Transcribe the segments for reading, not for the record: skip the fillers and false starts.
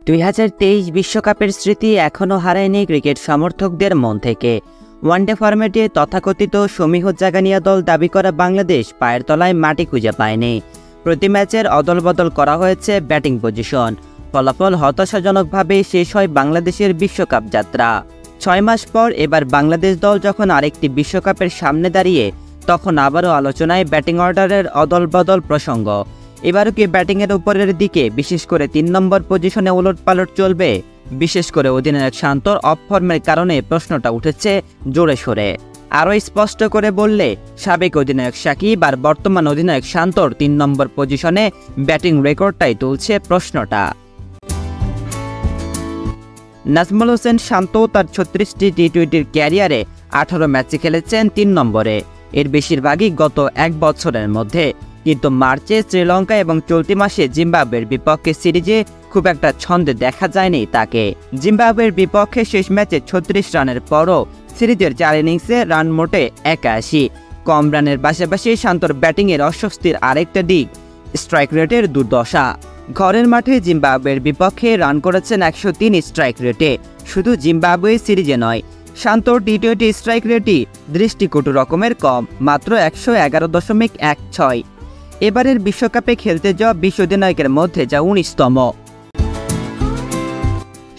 2023 বিশ্বকাপের স্মৃতি এখনও হারায়নি ক্রিকেট সমর্থকদের মন থেকে। ওয়ানডে ফরম্যাটে তথাকথিত সমীহ জাগানিয়া দল দাবি করা বাংলাদেশ পায়ের তলায় মাটি খুঁজে পায়নি। প্রতি ম্যাচের অদলবদল করা হয়েছে ব্যাটিং পজিশন। ফলাফল হতাশাজনকভাবে শেষ হয় বাংলাদেশের বিশ্বকাপ যাত্রা। 6 মাস পর এবার বাংলাদেশ দল যখন আরেকটি বিশ্বকাপের সামনে দাঁড়িয়ে, তখন আবারও আলোচনায় ব্যাটিং অর্ডারের অদলবদল প্রসঙ্গ। এবারও কি ব্যাটিংয়ের উপরের দিকে বিশেষ করে 3 নম্বর পজিশনে ওলটপালট চলবে? বিশেষ করে অধিনায়ক শান্তর অফ ফর্মের কারণে প্রশ্নটা উঠেছে জোরে সোরে। আরও স্পষ্ট করে বললে, সাবেক অধিনায়ক সাকিব আর বর্তমান অধিনায়ক শান্তর 3 নম্বর পজিশনে ব্যাটিং রেকর্ডটাই তুলছে প্রশ্নটা। নাজমুল হোসেন শান্ত তার 36টি টি-20-র ক্যারিয়ারে 18 ম্যাচে খেলেছেন 3 নম্বরে। এর বেশিরভাগই গত 1 বছরের মধ্যে। কিন্তু মার্চে শ্রীলঙ্কা এবং চলতি মাসে জিম্বাবুয়ের বিপক্ষে সিরিজে খুব একটা ছন্দে দেখা যায়নি তাকে। জিম্বাবুয়ের বিপক্ষে শেষ ম্যাচে 36 রানের পরও সিরিজের 4 ইনিংসে রান মোটে 81। কম রানের পাশাপাশি শান্তর ব্যাটিংয়ের অস্বস্তির আরেকটা দিক স্ট্রাইক রেটের দুর্দশা। ঘরের মাঠে জিম্বাবুয়ের বিপক্ষে রান করেছেন 103 স্ট্রাইক রেটে। শুধু জিম্বাবুয়ে সিরিজে নয়, শান্তর টি-20 স্ট্রাইক রেটই দৃষ্টিকটু রকমের কম, মাত্র 111.16। এবারের বিশ্বকাপে খেলতে যাওয়া 20 অধিনায়কের মধ্যে যা 19তম।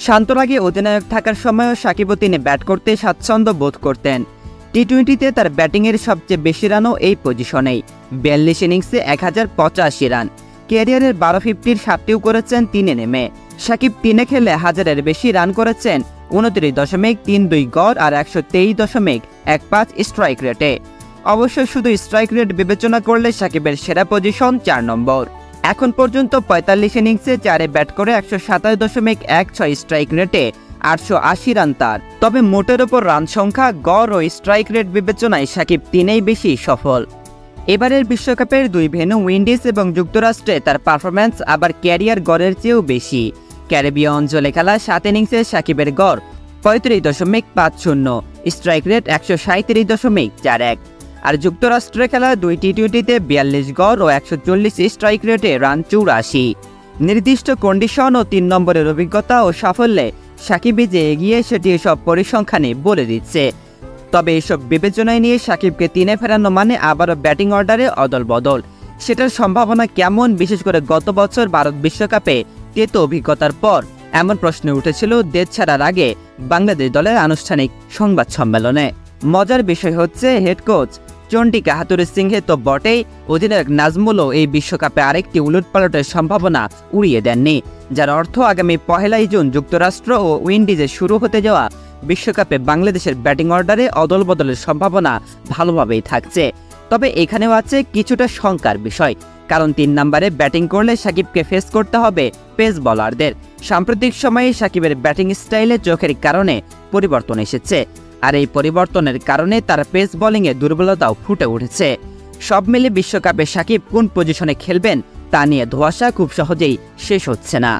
শান্তর আগে অধিনায়ক থাকার সময়ও সাকিবও তিনি ব্যাট করতে স্বাচ্ছন্দ্য বোধ করতেন। টি-20তে তার ব্যাটিংয়ের সবচেয়ে বেশি রানও এই পজিশনেই, 42 ইনিংসে 1085 রান। ক্যারিয়ারের 1250-র 7টিও করেছেন 3-এ নেমে। সাকিব 3-এ খেলে 1000-এর বেশি রান করেছেন 29.32 গড় আর 123.15 স্ট্রাইক রেটে। অবশ্য শুধু স্ট্রাইক রেট বিবেচনা করলে সাকিবের সেরা পজিশন 4 নম্বর। এখন পর্যন্ত 45 ইনিংসে 4-এ ব্যাট করে 127.16 স্ট্রাইক রেটে 880 রান তার। তবে মোটের ওপর রান সংখ্যা, গড় ও স্ট্রাইক রেট বিবেচনায় সাকিব 3-এই বেশি সফল। এবারের বিশ্বকাপের 2 ভেন্যু উইন্ডিজ এবং যুক্তরাষ্ট্রে তার পারফরম্যান্স আবার ক্যারিয়ার গড়ের চেয়েও বেশি। ক্যারিবীয় অঞ্চলে খেলা 7 ইনিংসে সাকিবের গড় 35.50, স্ট্রাইক রেট 137.41। আর যুক্তরাষ্ট্রে খেলা 2 টি-20তে 42 গড় ও 140 স্ট্রাইক রেটে রান 84। নির্দিষ্ট কন্ডিশন ও 3 নম্বরের অভিজ্ঞতা ও সাফল্যে সাকিবই যে এগিয়ে, সেটি এসব পরিসংখ্যানে বলে দিচ্ছে। তবে এসব বিবেচনায় নিয়ে সাকিবকে 3-এ ফেরানো মানে আবারও ব্যাটিং অর্ডারে অদলবদল। সেটার সম্ভাবনা কেমন, বিশেষ করে গত বছর ভারত বিশ্বকাপে তেতো অভিজ্ঞতার পর? এমন প্রশ্ন উঠেছিল দেশ ছাড়ার আগে বাংলাদেশ দলের আনুষ্ঠানিক সংবাদ সম্মেলনে। মজার বিষয় হচ্ছে, হেড কোচ চন্ডিকা হাথুরুসিংহে সিংহে তো বটেই, অধিনায়ক নাজমুলও এই বিশ্বকাপে আরেকটি উলটপালটের সম্ভাবনা উড়িয়ে দেননি, যার অর্থ আগামী 1 জুন যুক্তরাষ্ট্র ও উইন্ডিজে শুরু হতে যাওয়া বিশ্বকাপে বাংলাদেশের ব্যাটিং অর্ডারে অদলবদলের সম্ভাবনা ভালোভাবেই থাকছে। তবে এখানেও আছে কিছুটা শঙ্কার বিষয়, কারণ 3 নম্বরে ব্যাটিং করলে সাকিবকে ফেস করতে হবে পেস বোলারদের। সাম্প্রতিক সময়ে সাকিবের ব্যাটিং স্টাইলে চোখের কারণে পরিবর্তন এসেছে, আর এই পরিবর্তনের কারণে তার পেস বোলিংয়ে দুর্বলতাও ফুটে উঠেছে। সব মিলে বিশ্বকাপে সাকিব কোন পজিশনে খেলবেন তা নিয়ে ধোঁয়াশা খুব সহজেই শেষ হচ্ছে না।